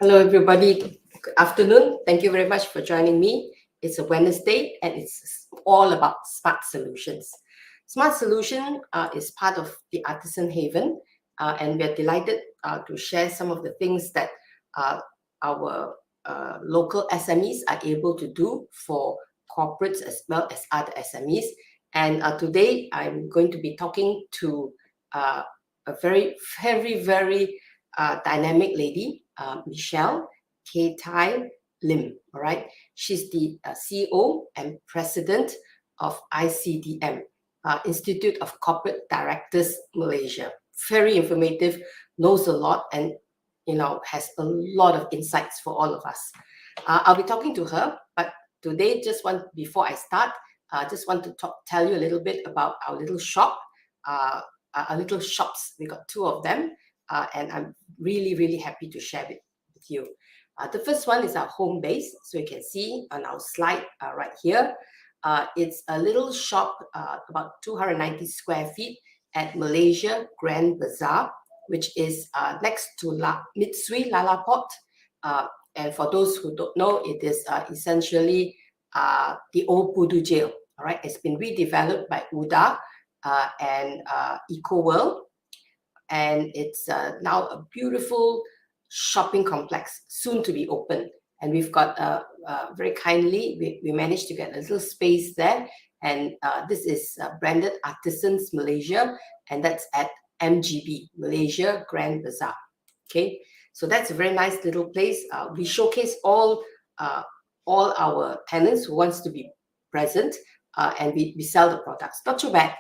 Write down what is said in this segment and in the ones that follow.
Hello, everybody. Good afternoon. Thank you very much for joining me. It's a Wednesday and it's all about smart solutions. Smart Solution is part of the Artisan Haven, and we're delighted to share some of the things that our local SMEs are able to do for corporates as well as other SMEs. And today I'm going to be talking to a very, very, very dynamic lady, Michelle Kythe Lim. All right, she's the CEO and President of ICDM, Institute of Corporate Directors Malaysia. Very informative, knows a lot, and has a lot of insights for all of us. I'll be talking to her, but today, before I start, just want to tell you a little bit about our little shop. Our little shops. We got two of them, and I'm really, really happy to share it with you. The first one is our home base. So you can see on our slide right here. It's a little shop, about 290 square feet at Malaysia Grand Bazaar, which is next to Mitsui Lalaport. And for those who don't know, it is essentially the old Pudu jail. All right, it's been redeveloped by UDA and Eco World, and it's now a beautiful shopping complex, soon to be open. And we've got very kindly, we managed to get a little space there, and this is branded Artisans Malaysia, and that's at MGB, Malaysia Grand Bazaar. Okay, so that's a very nice little place. We showcase all our tenants who wants to be present, and we sell the products. Not too bad.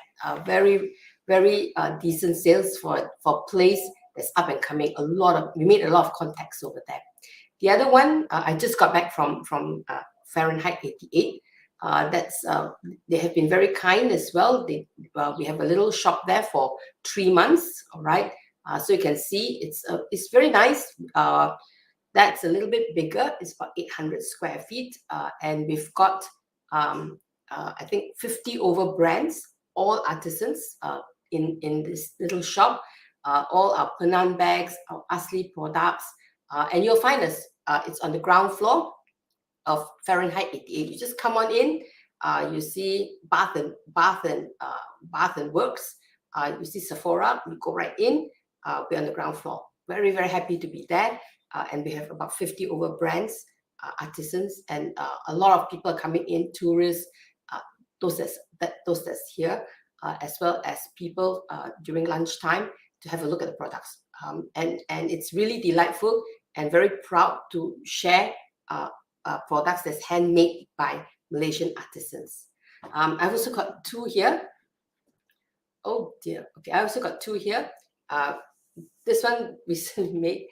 Very, very decent sales for a place that's up and coming. We made a lot of contacts over there. The other one, I just got back from Fahrenheit 88. They have been very kind as well. We have a little shop there for 3 months. All right, so you can see it's very nice. That's a little bit bigger. It's about 800 square feet, and we've got I think 50 over brands, all artisans in this little shop. All our Penang bags, our Asli products, and you'll find us. It's on the ground floor of Fahrenheit 88. You just come on in. You see Bath and Works. You see Sephora. We go right in. We're on the ground floor. Very, very happy to be there. And we have about 50 over brands, artisans, and a lot of people coming in, tourists, those that's here, as well as people during lunchtime to have a look at the products. And it's really delightful and very proud to share products that's handmade by Malaysian artisans. I've also got two here. Oh dear. Okay, I also got two here. This one recently made.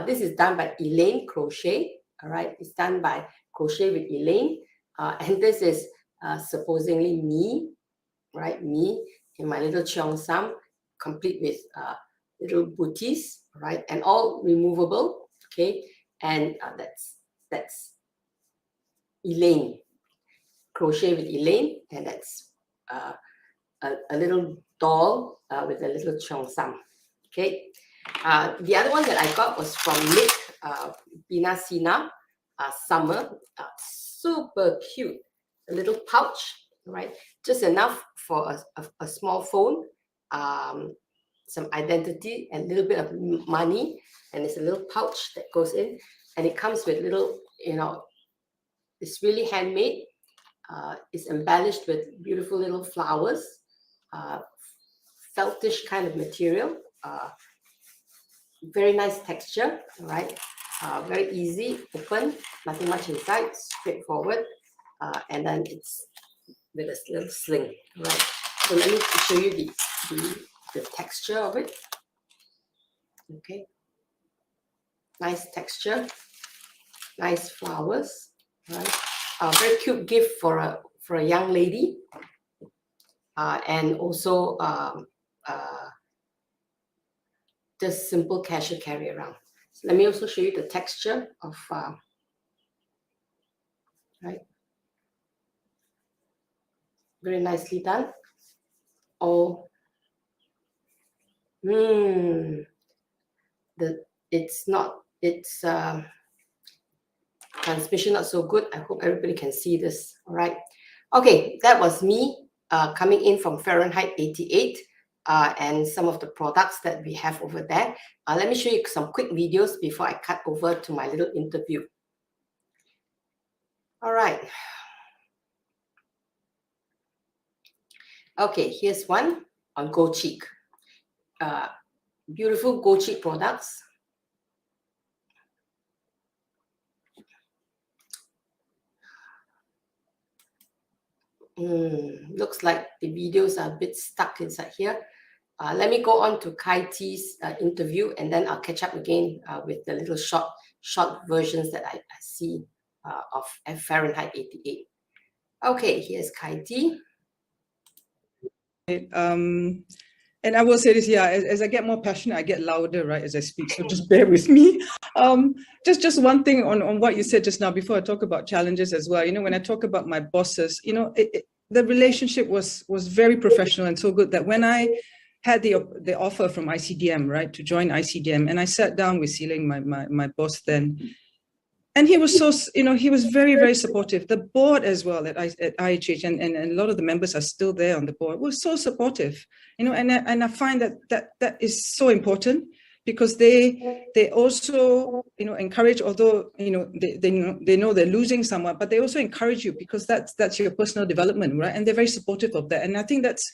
This is done by Elaine Crochet. All right, it's done by Crochet with Elaine, and this is supposedly me, right? Me in my little cheongsam, complete with little booties, right? And all removable, okay? And that's Elaine, Crochet with Elaine, and that's a little doll with a little cheongsam, okay? The other one that I got was from Nick Binasina Summer, super cute. A little pouch, right? Just enough for a small phone, some identity, and a little bit of money. And it's a little pouch that goes in, and it comes with little, it's really handmade. It's embellished with beautiful little flowers, feltish kind of material. Very nice texture, right? Very easy, open, nothing much inside, straightforward. And then it's with a little sling, right? So let me show you the texture of it. Okay, nice texture, nice flowers, right? Very cute gift for a young lady, and also just simple casual carry around. So let me also show you the texture of right. Very nicely done. Oh, it's not it's transmission not so good. I hope everybody can see this. All right. Okay, that was me coming in from Fahrenheit 88 and some of the products that we have over there. Let me show you some quick videos before I cut over to my little interview. All right. Okay, here's one on Gold Cheek. Beautiful Gold Cheek products. Looks like the videos are a bit stuck inside here. Let me go on to Kythe's interview, and then I'll catch up again with the little short versions that I see of Fahrenheit 88. Okay, here's Kythe. And I will say this, yeah, as I get more passionate, I get louder, right, as I speak. So just bear with me. Just one thing on what you said just now before I talk about challenges as well. You know, when I talk about my bosses, you know, the relationship was very professional and so good that when I had the offer from ICDM, right, to join ICDM, and I sat down with Sealing, my boss then, and he was so, you know, he was very, very supportive. The board as well at IHH, and a lot of the members are still there on the board, was so supportive, you know, and I find that is so important because they also, you know, encourage, although, you know, they know they're losing someone, but they also encourage you because that's your personal development, right? And they're very supportive of that. And I think that's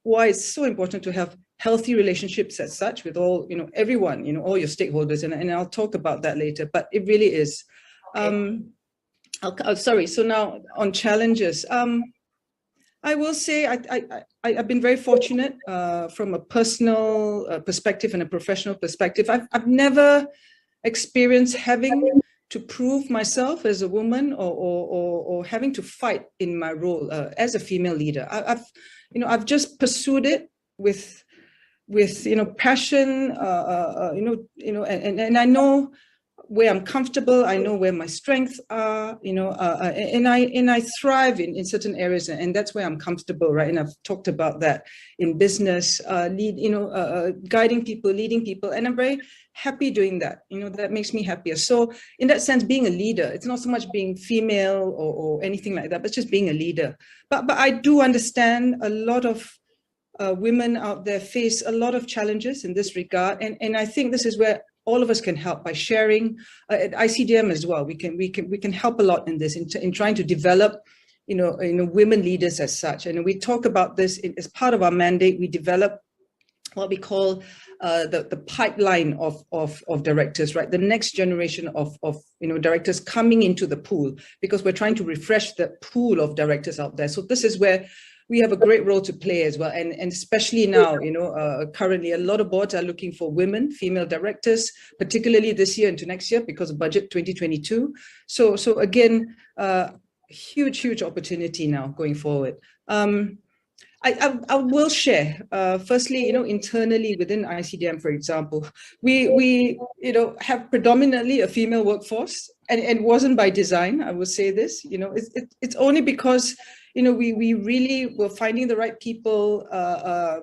why it's so important to have healthy relationships as such with all, you know, everyone, you know, all your stakeholders. And I'll talk about that later, but it really is. Sorry. So now on challenges, I will say I've been very fortunate from a personal perspective and a professional perspective. I've never experienced having to prove myself as a woman or having to fight in my role as a female leader. I've just pursued it with you know, passion, and I know where I'm comfortable, I know where my strengths are, you know, and I thrive in certain areas, and that's where I'm comfortable, right? And I've talked about that in business, guiding people, leading people, and I'm very happy doing that. You know, that makes me happier. So in that sense, being a leader, it's not so much being female or anything like that, but just being a leader. But I do understand a lot of women out there face a lot of challenges in this regard, and I think this is where all of us can help by sharing at ICDM as well. We can help a lot in this in trying to develop, you know, women leaders as such. And we talk about this as part of our mandate. We develop what we call the pipeline of directors, right? The next generation of you know, directors coming into the pool, because we're trying to refresh the pool of directors out there. So this is where we have a great role to play as well. And especially now, you know, currently a lot of boards are looking for women, female directors, particularly this year into next year because of budget 2022. So again, huge opportunity now going forward. I will share, firstly, you know, internally within ICDM, for example, we you know, have predominantly a female workforce, and it wasn't by design, I will say this, you know, it's only because, you know, we really were finding the right people.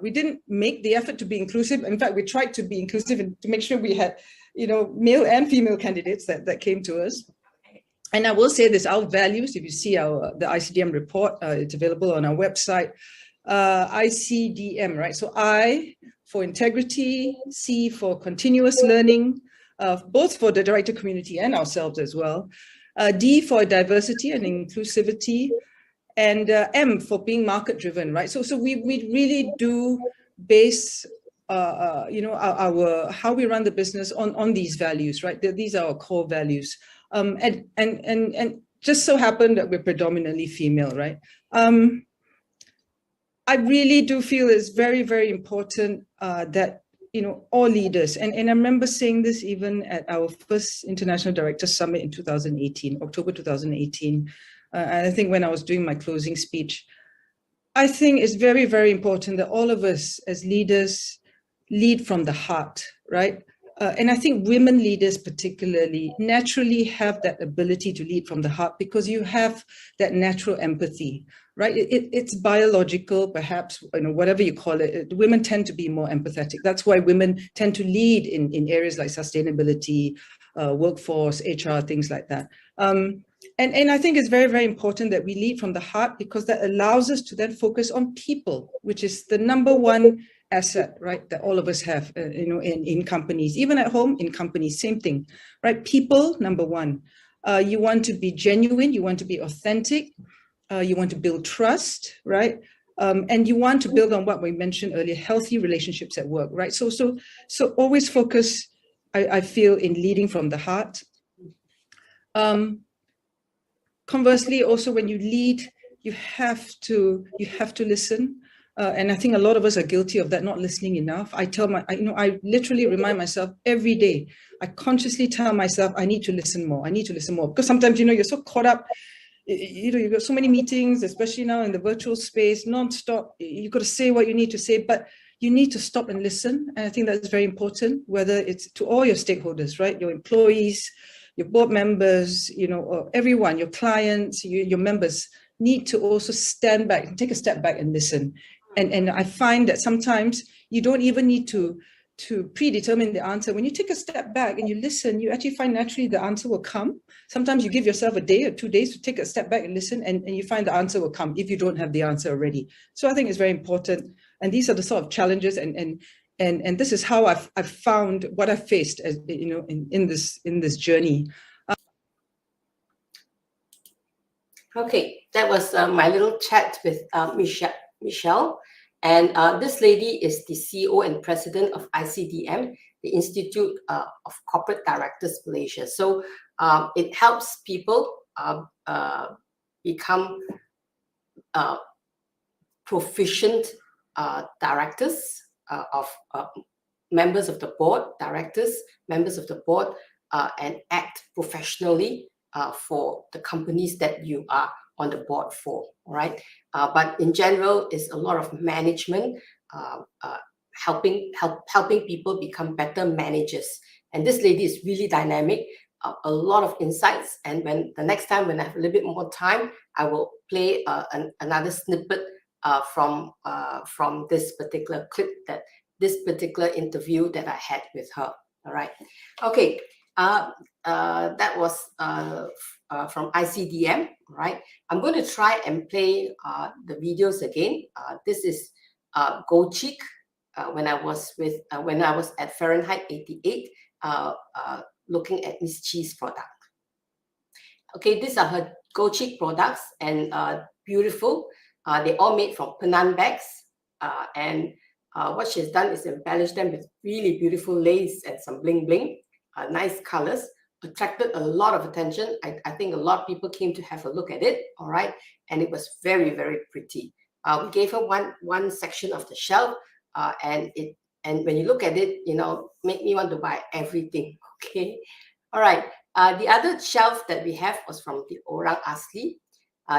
We didn't make the effort to be inclusive. In fact, we tried to be inclusive and to make sure we had, you know, male and female candidates that came to us. And I will say this, our values, if you see the ICDM report, it's available on our website, ICDM, right? So I for integrity, C for continuous learning, both for the director community and ourselves as well, D for diversity and inclusivity, and M for being market driven, right? So we really do base you know, our how we run the business on these values, right? These are our core values, and just so happened that we're predominantly female, right? I really do feel it's very important that, you know, all leaders, and I remember saying this even at our first International Directors Summit in 2018, October 2018. And I think when I was doing my closing speech, I think it's very important that all of us as leaders lead from the heart, right? And I think women leaders particularly naturally have that ability to lead from the heart because you have that natural empathy, right? It's biological, perhaps, whatever you call it. Women tend to be more empathetic. That's why women tend to lead in areas like sustainability, workforce, HR, things like that. And I think it's very, very important that we lead from the heart because that allows us to then focus on people, which is the number one asset, right, that all of us have, in companies, even at home, in companies, same thing, right? People, number one. You want to be genuine, you want to be authentic, you want to build trust, right? And you want to build on what we mentioned earlier, healthy relationships at work, right? So always focus, I feel, in leading from the heart. Conversely, also when you lead, you have to listen. And I think a lot of us are guilty of that, not listening enough. I literally remind myself every day. I consciously tell myself, I need to listen more. I need to listen more. Because sometimes, you're so caught up, you've got so many meetings, especially now in the virtual space, nonstop. You've got to say what you need to say, but you need to stop and listen. And I think that's very important, whether it's to all your stakeholders, right? Your employees, your board members, or everyone, your clients, your members need to also stand back and take a step back and listen. And I find that sometimes you don't even need to predetermine the answer. When you take a step back and you listen, you actually find naturally the answer will come. Sometimes you give yourself a day or 2 days to take a step back and listen, and you find the answer will come if you don't have the answer already. So I think it's very important. And these are the sort of challenges and this is how I've found what I've faced as in this journey. Okay, that was my little chat with Michelle. And this lady is the CEO and president of ICDM, the Institute of Corporate Directors Malaysia. So it helps people become proficient directors of members of the board, directors, members of the board, and act professionally for the companies that you are on the board for, all right? But in general, it's a lot of management, helping people become better managers. And this lady is really dynamic, a lot of insights. And when the next time when I have a little bit more time, I will play another snippet from this particular clip, this particular interview that I had with her. All right. Okay. That was from ICDM, right? I'm going to try and play the videos again. This is Gochik when I was at Fahrenheit 88, looking at Miss Chi's product. Okay, these are her Gochik products, and beautiful. They all made from Penang bags, and what she's done is embellish them with really beautiful lace and some bling bling. Nice colors, attracted a lot of attention. I think a lot of people came to have a look at it, all right? And it was very, very pretty. We gave her one section of the shelf, and when you look at it, make me want to buy everything, okay? All right, the other shelf that we have was from the Orang Asli.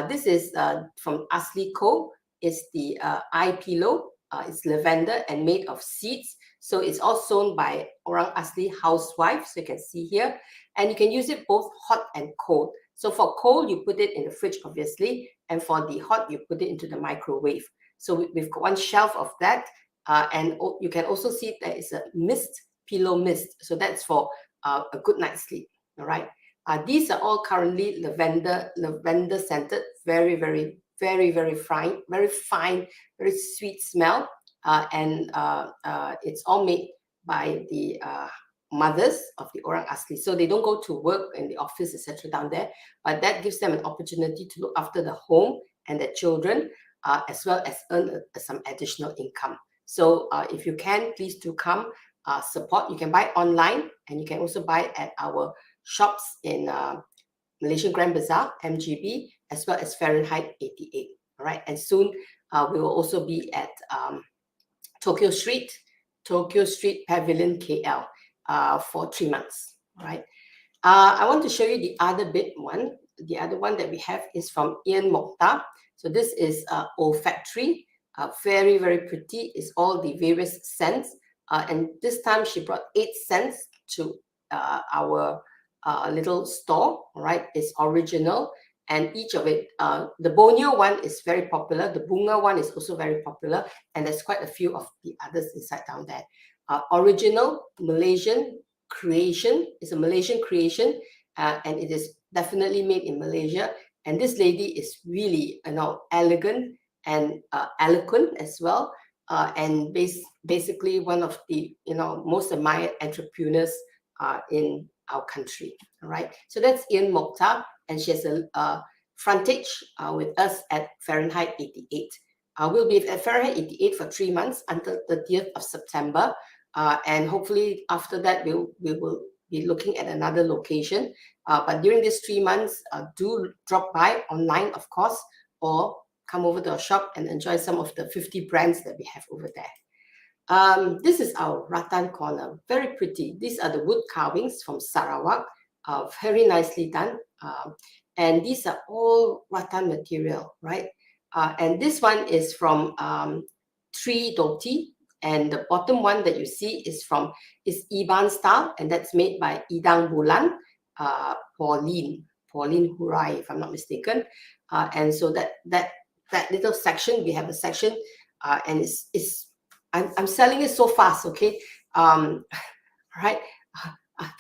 This is from Asli Co. It's the eye pillow. It's lavender and made of seeds. So it's all sewn by Orang Asli housewife. So you can see here. And you can use it both hot and cold. So for cold, you put it in the fridge, obviously. And for the hot, you put it into the microwave. So we've got one shelf of that. And you can also see there is a pillow mist. So that's for a good night's sleep. All right. These are all currently lavender scented. Very, very, very, very fine, very sweet smell. And it's all made by the mothers of the Orang Asli. So they don't go to work in the office, etc. down there, but that gives them an opportunity to look after the home and their children, as well as earn some additional income. So if you can, please do come support. You can buy online, and you can also buy at our shops in Malaysian Grand Bazaar, MGB, as well as Fahrenheit 88. All right, and soon we will also be at Tokyo Street Pavilion, KL, for 3 months. All right. I want to show you the other one. The other one that we have is from Ian Mokhtar. So this is olfactory, very, very pretty. It's all the various scents. And this time she brought 8 scents to our little store, right? It's original, and each of it, the Borneo one is very popular. The Bunga one is also very popular, and there's quite a few of the others inside down there. Original Malaysian creation. It's a Malaysian creation, and it is definitely made in Malaysia. And this lady is really, elegant and eloquent as well, and basically one of the most admired entrepreneurs in our country. All right, so that's Ian Mokhtar, and she has a frontage with us at Fahrenheit 88. We'll be at Fahrenheit 88 for 3 months until 30th of September, and hopefully after that we will be looking at another location. But during these 3 months, do drop by online, of course, or come over to our shop and enjoy some of the 50 brands that we have over there. This is our rattan corner, very pretty. These are the wood carvings from Sarawak, very nicely done. And these are all rattan material, right? And this one is from Tree Doti, and the bottom one that you see is Iban style, and that's made by Idang Bulan, Pauline Hurai, if I'm not mistaken. And so that little section, we have a section, and I'm selling it so fast, okay? Right?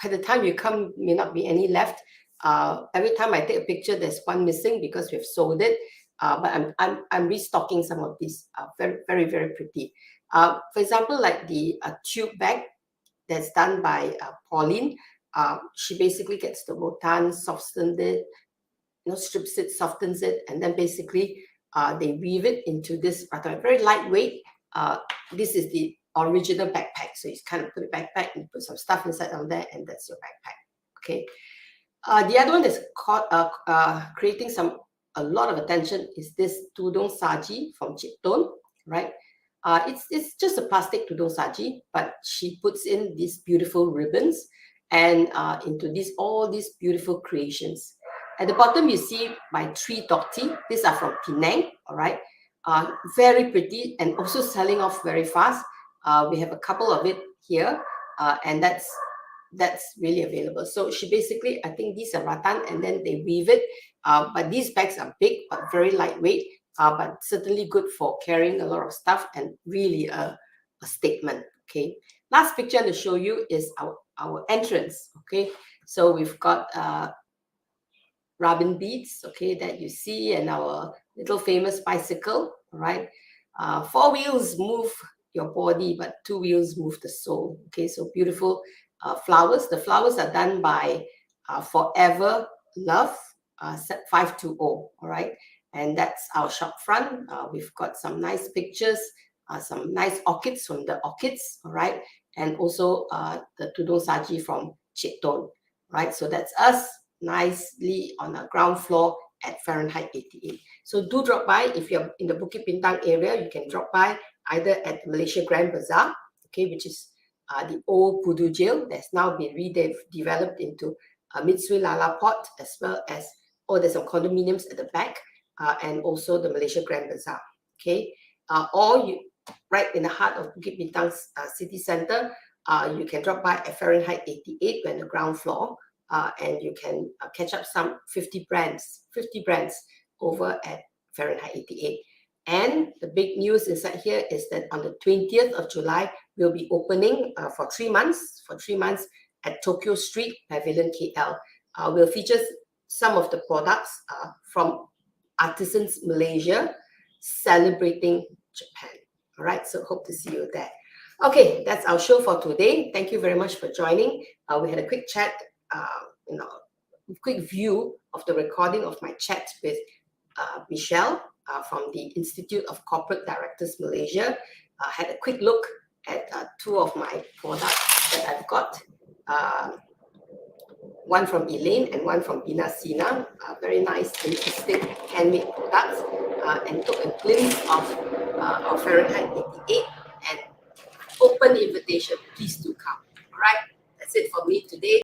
By the time you come, may not be any left. Every time I take a picture, there's one missing because we've sold it. But I'm restocking some of these. Very, very, very pretty. For example, like the tube bag that's done by Pauline. She basically gets the rattan, softens it, strips it, softens it, and then basically they weave it into this rattan. Very lightweight. This is the original backpack. So you kind of put a backpack and put some stuff inside down there, and that's your backpack. Okay. The other one that's creating a lot of attention is this tudung saji from Chipton, right? It's just a plastic tudung saji, but she puts in these beautiful ribbons and into all these beautiful creations. At the bottom, you see my 3 Doti. These are from Penang, all right? Very pretty and also selling off very fast. We have a couple of it here, and that's really available. So she basically, I think these are rattan, and then they weave it. But these bags are big, but very lightweight, but certainly good for carrying a lot of stuff, and really a statement. Okay. Last picture to show you is our entrance. Okay. So we've got robin beads, okay, that you see, and our little famous bicycle. All right. 4 wheels move your body, but 2 wheels move the soul. Okay. So beautiful flowers. The flowers are done by Forever Love 520. All right. And that's our shop front. We've got some nice pictures, some nice orchids from the orchids. All right. And also the tudung saji from Chipton. Right. So that's us nicely on the ground floor at Fahrenheit 88. So do drop by. If you're in the Bukit Bintang area, you can drop by either at Malaysia Grand Bazaar, okay, which is the old Pudu Jail that's now been redeveloped into Mitsui Lala Pot, as well as, there's some condominiums at the back, and also the Malaysia Grand Bazaar, okay? Or you, right in the heart of Bukit Bintang city center, you can drop by at Fahrenheit 88, we're on the ground floor, and you can catch up some 50 brands over at Fahrenheit 88. And the big news inside here is that on the 20th of July, we'll be opening for 3 months, at Tokyo Street Pavilion KL. We'll feature some of the products from Artisans Malaysia celebrating Japan. All right, so hope to see you there. Okay, that's our show for today. Thank you very much for joining. We had a quick chat, quick view of the recording of my chat with Michelle from the Institute of Corporate Directors Malaysia. Had a quick look at 2 of my products that I've got. One from Elaine and one from Bina Sina. Very nice, interesting handmade products, and took a glimpse of our Fahrenheit 88 and open invitation. Please do come. All right, that's it for me today.